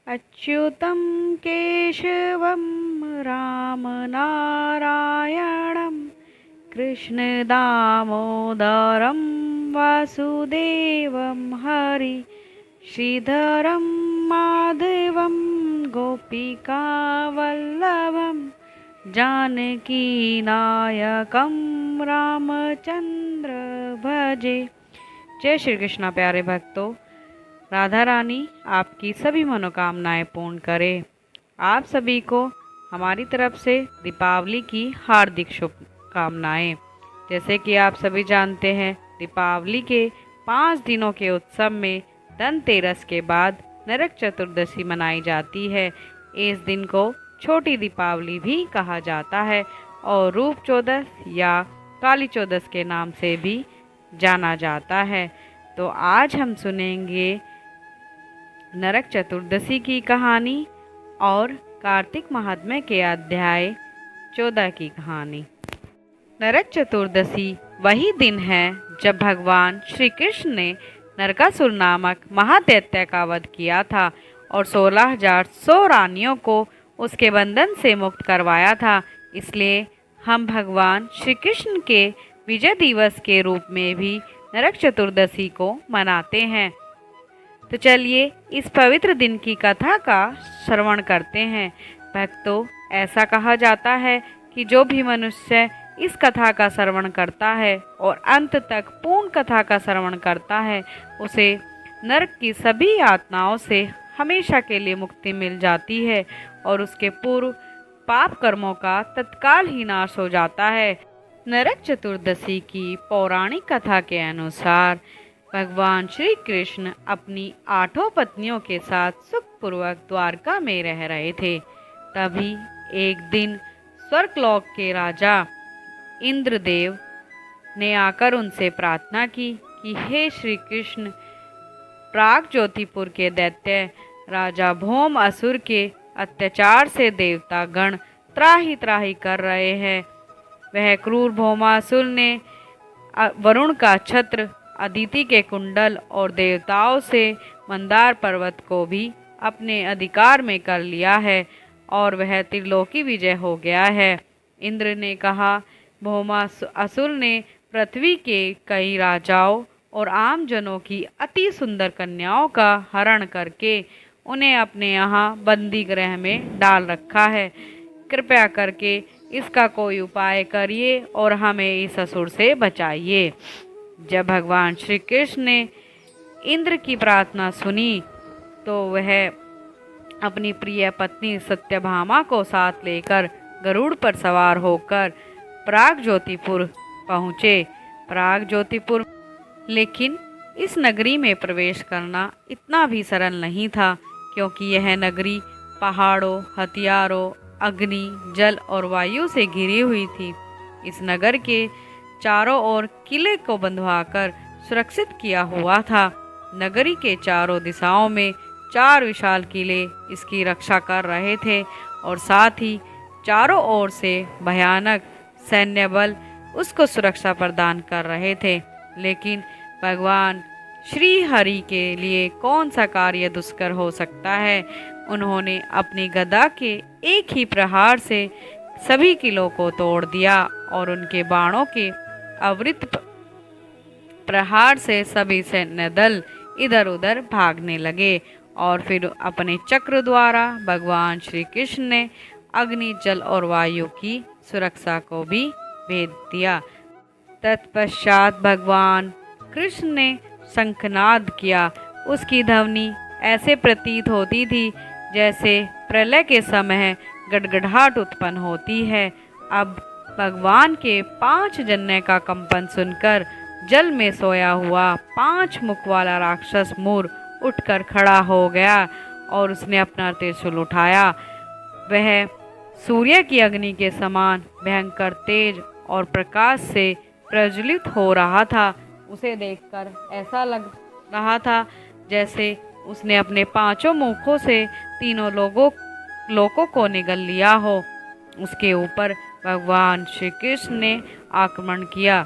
अच्युतं केशवं रामनारायणं कृष्णदामोदरं वासुदेवं हरि श्रीधरं माधवं गोपिकावल्लभं जानकीनायकं रामचंद्र भजे। जय श्री कृष्णा। प्यारे भक्तों, राधा रानी आपकी सभी मनोकामनाएं पूर्ण करे। आप सभी को हमारी तरफ से दीपावली की हार्दिक शुभकामनाएं। जैसे कि आप सभी जानते हैं, दीपावली के 5 दिनों के उत्सव में धनतेरस के बाद नरक चतुर्दशी मनाई जाती है। इस दिन को छोटी दीपावली भी कहा जाता है और रूप चौदस या काली चौदस के नाम से भी जाना जाता है। तो आज हम सुनेंगे नरक चतुर्दशी की कहानी और कार्तिक महात्म्य के अध्याय 14 की कहानी। नरक चतुर्दशी वही दिन है जब भगवान श्री कृष्ण ने नरकासुर नामक महादैत्य का वध किया था और 16,100 रानियों को उसके बंधन से मुक्त करवाया था। इसलिए हम भगवान श्री कृष्ण के विजय दिवस के रूप में भी नरक चतुर्दशी को मनाते हैं। तो चलिए इस पवित्र दिन की कथा का श्रवण करते हैं। भक्तों, ऐसा कहा जाता है कि जो भी मनुष्य इस कथा का श्रवण करता है और अंत तक पूर्ण कथा का श्रवण करता है, उसे नरक की सभी यातनाओं से हमेशा के लिए मुक्ति मिल जाती है और उसके पूर्व पाप कर्मों का तत्काल ही नाश हो जाता है। नरक चतुर्दशी की पौराणिक कथा के अनुसार भगवान श्री कृष्ण अपनी 8 पत्नियों के साथ सुखपूर्वक द्वारका में रह रहे थे। तभी एक दिन स्वर्गलोक के राजा इंद्रदेव ने आकर उनसे प्रार्थना की कि हे श्री कृष्ण, प्राग ज्योतिपुर के दैत्य राजा भौम असुर के अत्याचार से देवता गण त्राही त्राही कर रहे हैं। वह क्रूर भौमासुर ने वरुण का छत्र, अदिति के कुंडल और देवताओं से मंदार पर्वत को भी अपने अधिकार में कर लिया है और वह त्रिलोकी विजय हो गया है। इंद्र ने कहा, भौमासुर ने पृथ्वी के कई राजाओं और आम जनों की अति सुंदर कन्याओं का हरण करके उन्हें अपने यहाँ बंदी गृह में डाल रखा है। कृपया करके इसका कोई उपाय करिए और हमें इस असुर से बचाइए। जब भगवान श्री कृष्ण ने इंद्र की प्रार्थना सुनी तो वह अपनी प्रिय पत्नी सत्यभामा को साथ लेकर गरुड़ पर सवार होकर प्राग ज्योतिपुर पहुँचे। प्राग ज्योतिपुर, लेकिन इस नगरी में प्रवेश करना इतना भी सरल नहीं था, क्योंकि यह नगरी पहाड़ों, हथियारों, अग्नि, जल और वायु से घिरी हुई थी। इस नगर के चारों ओर किले को बंधवाकर सुरक्षित किया हुआ था। नगरी के चारों दिशाओं में 4 विशाल किले इसकी रक्षा कर रहे थे और साथ ही चारों ओर से भयानक सैन्य बल उसको सुरक्षा प्रदान कर रहे थे। लेकिन भगवान श्री हरि के लिए कौन सा कार्य दुष्कर हो सकता है। उन्होंने अपनी गदा के एक ही प्रहार से सभी किलों को तोड़ दिया और उनके बाणों के अवृत प्रहार से सभी सैन्य दल इधर उधर भागने लगे और फिर अपने चक्र द्वारा भगवान श्री कृष्ण ने अग्नि, जल और वायु की सुरक्षा को भी भेद दिया। तत्पश्चात भगवान कृष्ण ने शंखनाद किया। उसकी ध्वनि ऐसे प्रतीत होती थी जैसे प्रलय के समय गड़गड़ाहट उत्पन्न होती है। अब भगवान के 5 जन्य का कंपन सुनकर जल में सोया हुआ 5 मुख वाला राक्षस मूर उठकर खड़ा हो गया और उसने अपना त्रिशूल उठाया। वह सूर्य की अग्नि के समान भयंकर तेज और प्रकाश से प्रज्वलित हो रहा था। उसे देखकर ऐसा लग रहा था जैसे उसने अपने 5 मुखों से तीनों लोगों को निगल लिया हो। उसके ऊपर भगवान श्री कृष्ण ने आक्रमण किया।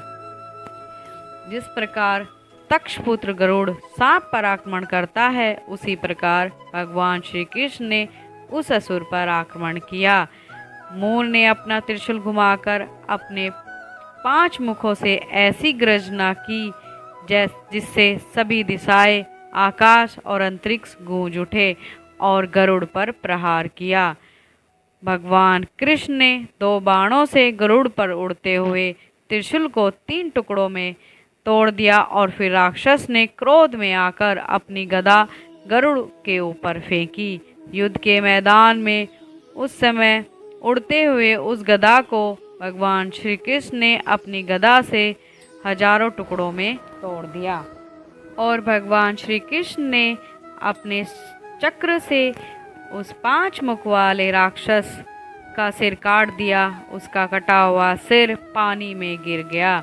जिस प्रकार तक्ष पुत्र गरुड़ सांप पर आक्रमण करता है, उसी प्रकार भगवान श्री कृष्ण ने उस असुर पर आक्रमण किया। मूल ने अपना त्रिशूल घुमाकर अपने 5 मुखों से ऐसी गर्जना की जिससे सभी दिशाएं, आकाश और अंतरिक्ष गूंज उठे और गरुड़ पर प्रहार किया। भगवान कृष्ण ने 2 बाणों से गरुड़ पर उड़ते हुए त्रिशूल को 3 टुकड़ों में तोड़ दिया और फिर राक्षस ने क्रोध में आकर अपनी गदा गरुड़ के ऊपर फेंकी। युद्ध के मैदान में उस समय उड़ते हुए उस गदा को भगवान श्री कृष्ण ने अपनी गदा से हजारों टुकड़ों में तोड़ दिया और भगवान श्री कृष्ण ने अपने चक्र से उस 5 मुख वाले राक्षस का सिर काट दिया। उसका कटा हुआ सिर पानी में गिर गया।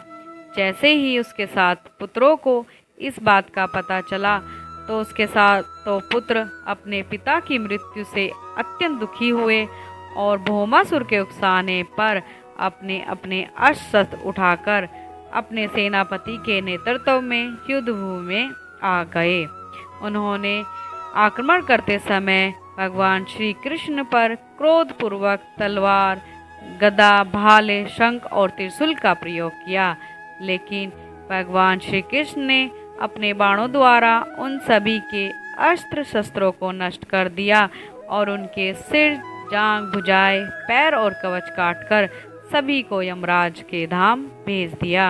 जैसे ही उसके 7 पुत्रों को इस बात का पता चला तो उसके साथ तो पुत्र अपने पिता की मृत्यु से अत्यंत दुखी हुए और भौमासुर के उकसाने पर अपने अपने अस्त्र उठाकर अपने सेनापति के नेतृत्व में युद्ध भूमि में आ गए। उन्होंने आक्रमण करते समय भगवान श्री कृष्ण पर क्रोधपूर्वक तलवार, गदा, भाले, शंख और त्रिशूल का प्रयोग किया, लेकिन भगवान श्री कृष्ण ने अपने बाणों द्वारा उन सभी के अस्त्र शस्त्रों को नष्ट कर दिया और उनके सिर, जांग, भुजाएं, पैर और कवच काटकर सभी को यमराज के धाम भेज दिया।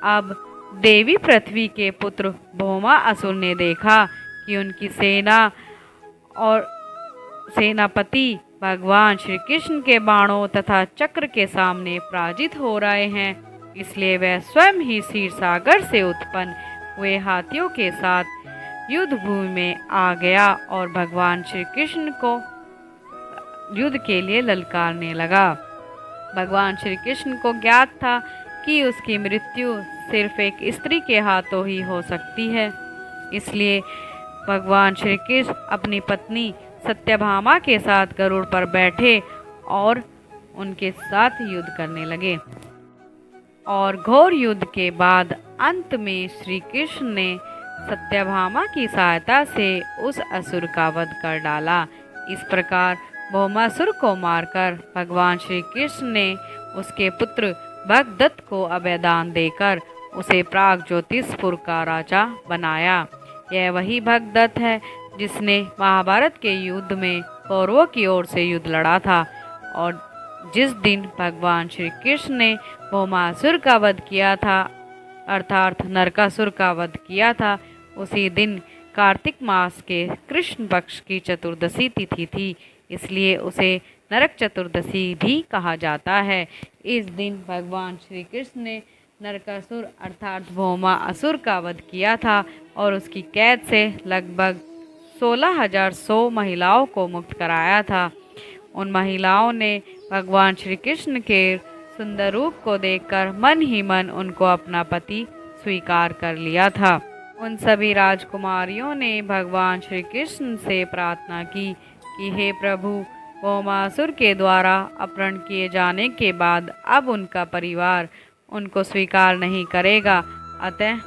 अब देवी पृथ्वी के पुत्र भौमा असुर ने देखा कि उनकी सेना और सेनापति भगवान श्री कृष्ण के बाणों तथा चक्र के सामने पराजित हो रहे हैं, इसलिए वह स्वयं ही क्षीर सागर से उत्पन्न हुए हाथियों के साथ युद्ध भूमि में आ गया और भगवान श्री कृष्ण को युद्ध के लिए ललकारने लगा। भगवान श्री कृष्ण को ज्ञात था कि उसकी मृत्यु सिर्फ एक स्त्री के हाथों ही हो सकती है, इसलिए भगवान श्री कृष्ण अपनी पत्नी सत्यभामा के साथ गरुड़ पर बैठे और उनके साथ युद्ध करने लगे। और घोर युद्ध के बाद अंत में श्री कृष्ण ने सत्यभामा की सहायता से उस असुर का वध कर डाला। इस प्रकार भौमासुर को मारकर भगवान श्री कृष्ण ने उसके पुत्र भगदत्त को अभयदान देकर उसे प्राग ज्योतिषपुर का राजा बनाया। यह वही भगदत्त है जिसने महाभारत के युद्ध में कौरवों की ओर से युद्ध लड़ा था और जिस दिन भगवान श्री कृष्ण ने भौमासुर का वध किया था, अर्थात नरकासुर का वध किया था, उसी दिन कार्तिक मास के कृष्ण पक्ष की चतुर्दशी तिथि थी, इसलिए उसे नरक चतुर्दशी भी कहा जाता है। इस दिन भगवान श्री कृष्ण ने नरकासुर अर्थात भौमा असुर का वध किया था और उसकी कैद से लगभग 16,100 महिलाओं को मुक्त कराया था। उन महिलाओं ने भगवान श्री कृष्ण के सुंदर रूप को देखकर मन ही मन उनको अपना पति स्वीकार कर लिया था। उन सभी राजकुमारियों ने भगवान श्री कृष्ण से प्रार्थना की कि हे प्रभु, भौमासुर के द्वारा अपहरण किए जाने के बाद अब उनका परिवार उनको स्वीकार नहीं करेगा, अतः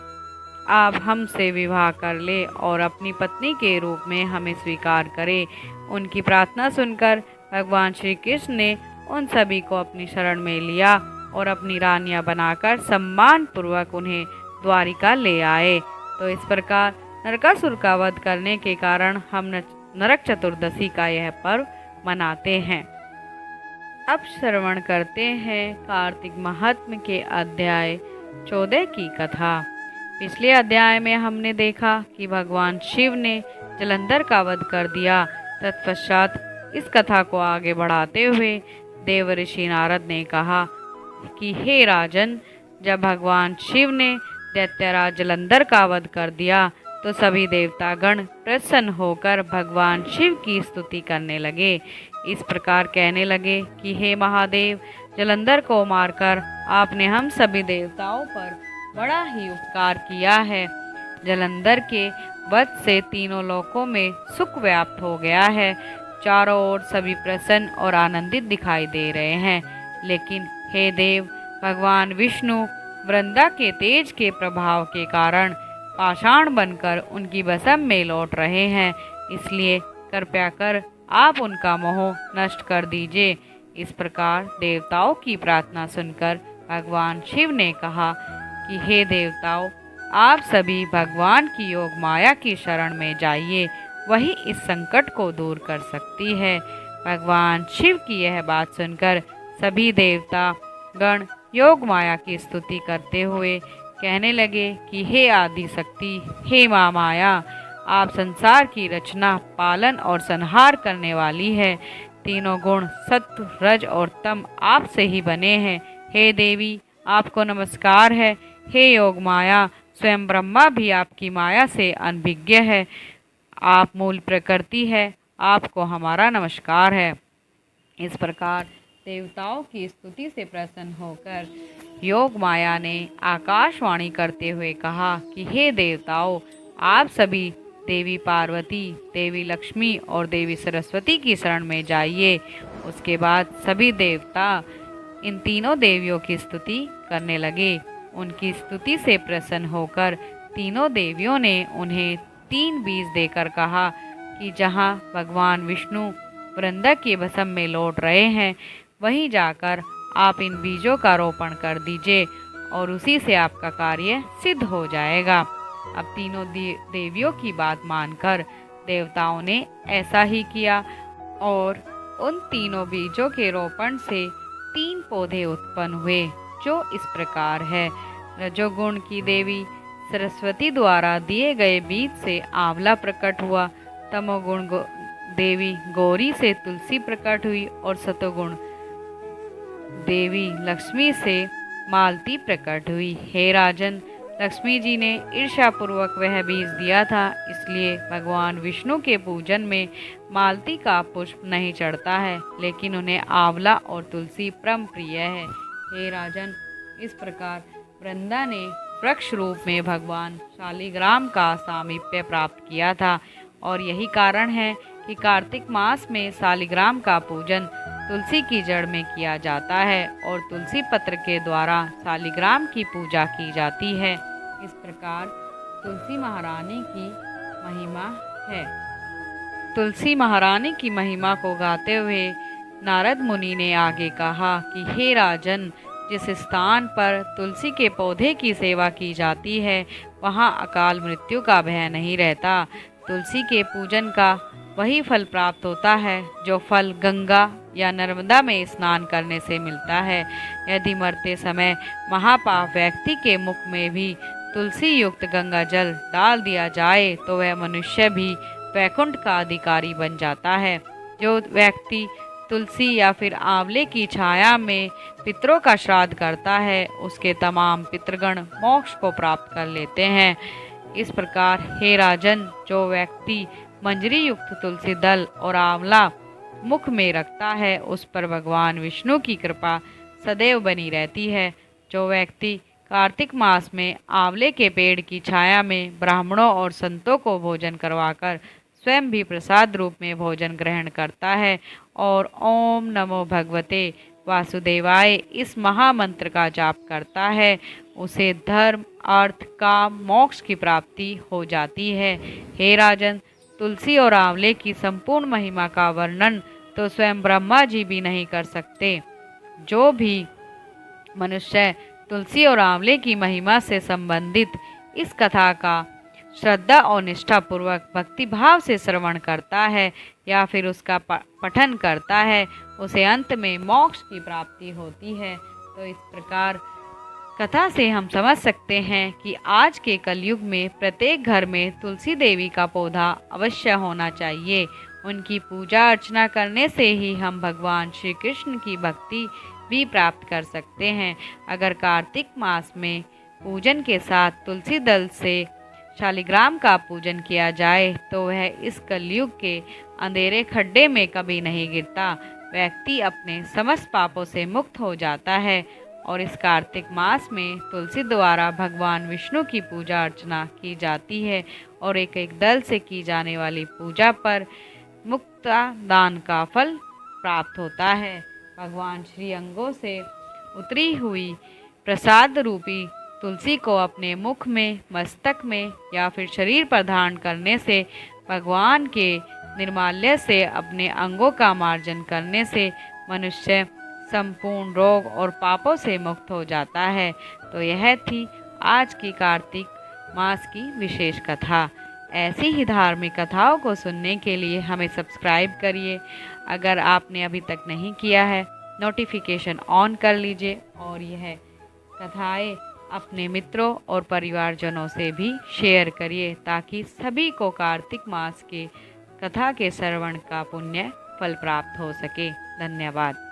आप हमसे विवाह कर ले और अपनी पत्नी के रूप में हमें स्वीकार करें। उनकी प्रार्थना सुनकर भगवान श्री कृष्ण ने उन सभी को अपनी शरण में लिया और अपनी रानियां बनाकर सम्मान पूर्वक उन्हें द्वारिका ले आए। तो इस प्रकार नरकासुर का वध करने के कारण हम नरक चतुर्दशी का यह पर्व मनाते हैं। अब श्रवण करते हैं कार्तिक महात्म्य के अध्याय 14 की कथा। पिछले अध्याय में हमने देखा कि भगवान शिव ने जलंधर का वध कर दिया। तत्पश्चात इस कथा को आगे बढ़ाते हुए देव ऋषि नारद ने कहा कि हे राजन, जब भगवान शिव ने दैत्यराज जलंधर का वध कर दिया तो सभी देवतागण प्रसन्न होकर भगवान शिव की स्तुति करने लगे। इस प्रकार कहने लगे कि हे महादेव, जलंधर को मारकर आपने हम सभी देवताओं पर बड़ा ही उपकार किया है। जलंधर के वध से तीनों लोकों में सुख व्याप्त हो गया है। चारों ओर सभी प्रसन्न और आनंदित दिखाई दे रहे हैं। लेकिन हे देव, भगवान विष्णु वृंदा के तेज के प्रभाव के कारण पाषाण बनकर उनकी भस्म में लौट रहे हैं, इसलिए कृपया कर आप उनका मोह नष्ट कर दीजिए। इस प्रकार देवताओं की प्रार्थना सुनकर भगवान शिव ने कहा कि हे देवताओं, आप सभी भगवान की योग माया की शरण में जाइए, वही इस संकट को दूर कर सकती है। भगवान शिव की यह बात सुनकर सभी देवता गण योग माया की स्तुति करते हुए कहने लगे कि हे आदि शक्ति, हे माँ माया, आप संसार की रचना, पालन और संहार करने वाली है। तीनों गुण सत्व, रज और तम आपसे ही बने हैं। हे देवी, आपको नमस्कार है। हे योग माया, स्वयं ब्रह्मा भी आपकी माया से अनभिज्ञ है। आप मूल प्रकृति है, आपको हमारा नमस्कार है। इस प्रकार देवताओं की स्तुति से प्रसन्न होकर योग माया ने आकाशवाणी करते हुए कहा कि हे देवताओं, आप सभी देवी पार्वती, देवी लक्ष्मी और देवी सरस्वती की शरण में जाइए। उसके बाद सभी देवता इन तीनों देवियों की स्तुति करने लगे। उनकी स्तुति से प्रसन्न होकर तीनों देवियों ने उन्हें 3 बीज देकर कहा कि जहाँ भगवान विष्णु वृंदा के भस्म में लौट रहे हैं, वहीं जाकर आप इन बीजों का रोपण कर दीजिए और उसी से आपका कार्य सिद्ध हो जाएगा। अब तीनों देवियों की बात मानकर देवताओं ने ऐसा ही किया और उन तीनों बीजों के रोपण से 3 पौधे उत्पन्न हुए, जो इस प्रकार है। रजोगुण की देवी सरस्वती द्वारा दिए गए बीज से आंवला प्रकट हुआ, तमोगुण देवी गौरी से तुलसी प्रकट हुई और सतोगुण देवी लक्ष्मी से मालती प्रकट हुई। हे राजन, लक्ष्मी जी ने ईर्ष्यापूर्वक वह बीज दिया था, इसलिए भगवान विष्णु के पूजन में मालती का पुष्प नहीं चढ़ता है, लेकिन उन्हें आंवला और तुलसी परम प्रिय है। हे राजन, इस प्रकार वृंदा ने वृक्ष रूप में भगवान शालिग्राम का सामीप्य प्राप्त किया था और यही कारण है कि कार्तिक मास में शालिग्राम का पूजन तुलसी की जड़ में किया जाता है और तुलसी पत्र के द्वारा शालिग्राम की पूजा की जाती है। इस प्रकार तुलसी महारानी की महिमा है। तुलसी महारानी की महिमा को गाते हुए नारद मुनि ने आगे कहा कि हे राजन, जिस स्थान पर तुलसी के पौधे की सेवा की जाती है, वहाँ अकाल मृत्यु का भय नहीं रहता। तुलसी के पूजन का वही फल प्राप्त होता है जो फल गंगा या नर्मदा में स्नान करने से मिलता है। यदि मरते समय महापाप व्यक्ति के मुख में भी तुलसी युक्त गंगा जल डाल दिया जाए तो वह मनुष्य भी वैकुंठ का अधिकारी बन जाता है। जो व्यक्ति तुलसी या फिर आंवले की छाया में पितरों का श्राद्ध करता है, उसके तमाम पितृगण मोक्ष को प्राप्त कर लेते हैं। इस प्रकार हे राजन, जो व्यक्ति मंजरी युक्त तुलसी दल और आंवला मुख में रखता है, उस पर भगवान विष्णु की कृपा सदैव बनी रहती है। जो व्यक्ति कार्तिक मास में आंवले के पेड़ की छाया में ब्राह्मणों और संतों को भोजन करवाकर स्वयं भी प्रसाद रूप में भोजन ग्रहण करता है और ओम नमो भगवते वासुदेवाय इस महामंत्र का जाप करता है, उसे धर्म, अर्थ, काम, मोक्ष की प्राप्ति हो जाती है। हे राजन, तुलसी और आंवले की संपूर्ण महिमा का वर्णन तो स्वयं ब्रह्मा जी भी नहीं कर सकते। जो भी मनुष्य तुलसी और आंवले की महिमा से संबंधित इस कथा का श्रद्धा और निष्ठा पूर्वक भक्ति भाव से श्रवण करता है या फिर उसका पठन करता है, उसे अंत में मोक्ष की प्राप्ति होती है। तो इस प्रकार कथा से हम समझ सकते हैं कि आज के कलयुग में प्रत्येक घर में तुलसी देवी का पौधा अवश्य होना चाहिए। उनकी पूजा अर्चना करने से ही हम भगवान श्री कृष्ण की भक्ति भी प्राप्त कर सकते हैं। अगर कार्तिक मास में पूजन के साथ तुलसी दल से शालिग्राम का पूजन किया जाए तो वह इस कलयुग के अंधेरे खड्डे में कभी नहीं गिरता। व्यक्ति अपने समस्त पापों से मुक्त हो जाता है और इस कार्तिक मास में तुलसी द्वारा भगवान विष्णु की पूजा अर्चना की जाती है और एक एक दल से की जाने वाली पूजा पर मुक्ता दान का फल प्राप्त होता है। भगवान श्री अंगों से उतरी हुई प्रसाद रूपी तुलसी को अपने मुख में, मस्तक में या फिर शरीर पर धारण करने से, भगवान के निर्माल्य से अपने अंगों का मार्जन करने से मनुष्य संपूर्ण रोग और पापों से मुक्त हो जाता है। तो यह थी आज की कार्तिक मास की विशेष कथा। ऐसी ही धार्मिक कथाओं को सुनने के लिए हमें सब्सक्राइब करिए। अगर आपने अभी तक नहीं किया है, नोटिफिकेशन ऑन कर लीजिए और यह कथाएं अपने मित्रों और परिवारजनों से भी शेयर करिए, ताकि सभी को कार्तिक मास के कथा के श्रवण का पुण्य फल प्राप्त हो सके। धन्यवाद।